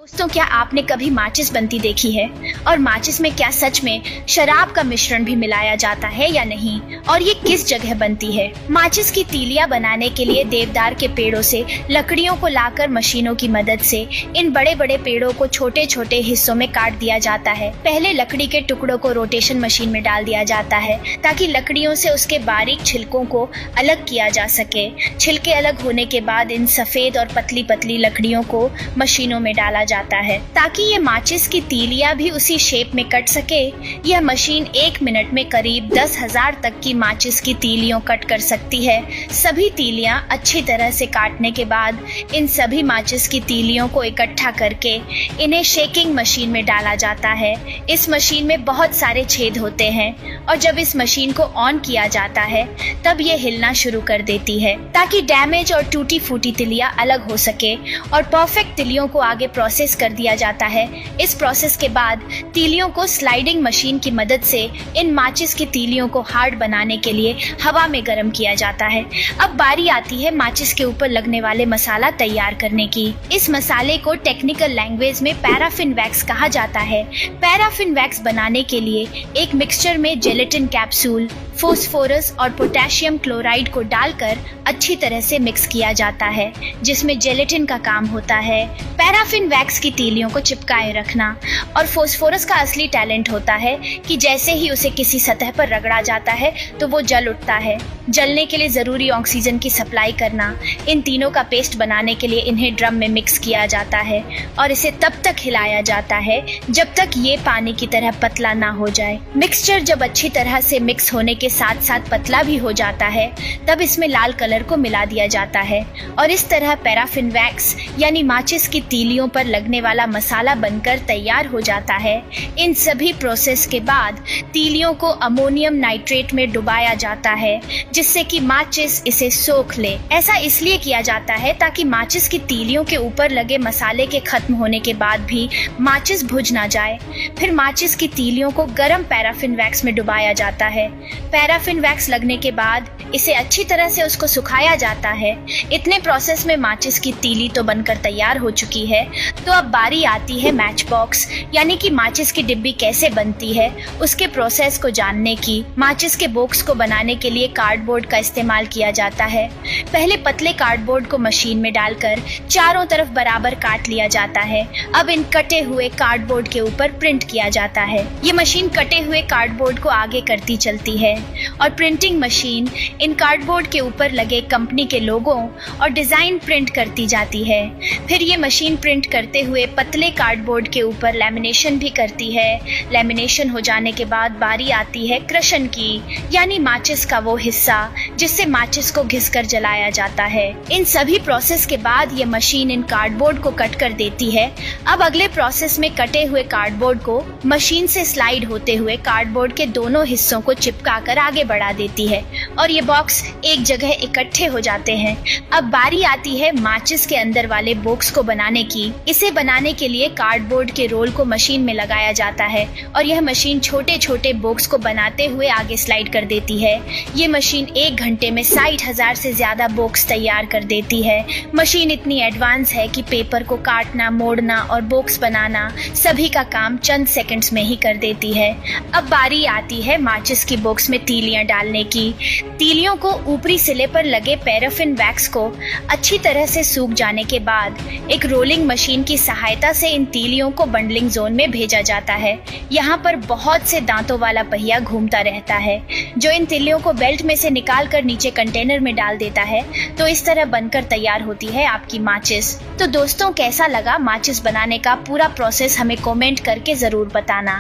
दोस्तों, क्या आपने कभी माचिस बनती देखी है? और माचिस में क्या सच में शराब का मिश्रण भी मिलाया जाता है या नहीं? और ये किस जगह बनती है? माचिस की तीलियां बनाने के लिए देवदार के पेड़ों से लकड़ियों को लाकर मशीनों की मदद से इन बड़े बड़े पेड़ों को छोटे छोटे हिस्सों में काट दिया जाता है। पहले लकड़ी के टुकड़ों को रोटेशन मशीन में डाल दिया जाता है ताकि लकड़ियों से उसके बारीक छिलकों को अलग किया जा सके। छिलके अलग होने के बाद इन सफेद और पतली पतली लकड़ियों को मशीनों में डाला जाता है ताकि ये माचिस की तीलियां भी उसी शेप में कट सके। यह मशीन 1 मिनट में करीब 10,000 तक की माचिस की तीलियों कट कर सकती है। सभी तीलियां अच्छी तरह से काटने के बाद इन सभी माचिस की तीलियों को इकट्ठा करके इन्हें शेकिंग मशीन में डाला जाता है। इस मशीन में बहुत सारे छेद होते हैं और जब इस मशीन को ऑन किया जाता है तब ये हिलना शुरू कर देती है ताकि डैमेज और टूटी फूटी तिलियां अलग हो सके और परफेक्ट तिलियों को आगे प्रोसेस कर दिया जाता है। इस प्रोसेस के बाद तीलियों को स्लाइडिंग मशीन की मदद से इन माचिस की तीलियों को हार्ड बनाने के लिए हवा में गर्म किया जाता है। अब बारी आती है माचिस के ऊपर लगने वाले मसाला तैयार करने की। इस मसाले को टेक्निकल लैंग्वेज में पैराफिन वैक्स कहा जाता है। पैराफिन वैक्स बनाने के लिए एक मिक्सचर में जेलेटिन कैप्सूल, फास्फोरस और पोटेशियम क्लोराइड को डालकर अच्छी तरह से मिक्स किया जाता है, जिसमें जेलेटिन का काम होता है पैराफिन वैक्स की तीलियों को चिपकाए रखना और फास्फोरस का असली टैलेंट होता है कि जैसे ही उसे किसी सतह पर रगड़ा जाता है तो वो जल उठता है। जलने के लिए जरूरी ऑक्सीजन की सप्लाई करना। इन तीनों का पेस्ट बनाने के लिए इन्हें ड्रम में मिक्स किया जाता है और इसे तब तक हिलाया जाता है जब तक ये पानी की तरह पतला ना हो जाए। मिक्सचर जब अच्छी तरह से मिक्स होने के साथ साथ पतला भी हो जाता है तब इसमें लाल कलर को मिला दिया जाता है और इस तरह पैराफिन वैक्स यानी माचिस की तीलियों पर लगने वाला मसाला बनकर तैयार हो जाता है। इन सभी प्रोसेस के बाद तीलियों को अमोनियम नाइट्रेट में डुबाया जाता है जिससे कि माचिस इसे सोख ले। ऐसा इसलिए किया जाता है ताकि माचिस की तीलियों के ऊपर लगे मसाले के खत्म होने के बाद भी माचिस बुझ ना जाए। फिर माचिस की तीलियों को गर्म पैराफिन वैक्स में डुबाया जाता है। पैराफिन वैक्स लगने के बाद इसे अच्छी तरह से उसको सुखाया जाता है। इतने प्रोसेस में माचिस की तीली तो बनकर तैयार हो चुकी है। तो अब बारी आती है मैच बॉक्स यानी कि माचिस की डिब्बी कैसे बनती है उसके प्रोसेस को जानने की। माचिस के बॉक्स को बनाने के लिए कार्डबोर्ड का इस्तेमाल किया जाता है। पहले पतले कार्डबोर्ड को मशीन में डालकर चारों तरफ बराबर काट लिया जाता है। अब इन कटे हुए कार्डबोर्ड के ऊपर प्रिंट किया जाता है। ये मशीन कटे हुए कार्डबोर्ड को आगे करती चलती है और प्रिंटिंग मशीन इन कार्डबोर्ड के ऊपर लगे कंपनी के लोगों और डिजाइन प्रिंट करती जाती है। फिर ये मशीन प्रिंट करते हुए पतले कार्डबोर्ड के ऊपर लैमिनेशन भी करती है। लैमिनेशन हो जाने के बाद बारी आती है क्रशन की यानी माचिस का वो हिस्सा जिससे माचिस को घिसकर जलाया जाता है। इन सभी प्रोसेस के बाद ये मशीन इन कार्डबोर्ड को कट कर देती है। अब अगले प्रोसेस में कटे हुए कार्डबोर्ड को मशीन से स्लाइड होते हुए कार्डबोर्ड के दोनों हिस्सों को चिपकाकर आगे बढ़ा देती है और ये बॉक्स एक जगह इकट्ठे हो जाते हैं। अब बारी आती है माचिस के अंदर वाले बॉक्स को बनाने की। इसे बनाने के लिए कार्डबोर्ड के रोल को मशीन में लगाया जाता है और यह मशीन छोटे छोटे बॉक्स को बनाते हुए आगे स्लाइड कर देती है। ये मशीन 1 घंटे में 60,000 से ज्यादा बॉक्स तैयार कर देती है। मशीन इतनी एडवांस है कि पेपर को काटना, मोड़ना और बॉक्स बनाना सभी का काम चंद सेकंड्स में ही कर देती है। अब बारी आती है माचिस की बॉक्स में तीलियां डालने की। तीलियों को ऊपरी सिले पर लगे पैराफिन वैक्स को अच्छी तरह से सूख जाने के बाद एक रोलिंग मशीन की सहायता से इन तीलियों को बंडलिंग जोन में भेजा जाता है। यहाँ पर बहुत से दांतों वाला पहिया घूमता रहता है जो इन तीलियों को बेल्ट में से निकाल कर नीचे कंटेनर में डाल देता है। तो इस तरह बनकर तैयार होती है आपकी माचिस। तो दोस्तों, कैसा लगा माचिस बनाने का पूरा प्रोसेस हमें कमेंट करके जरूर बताना।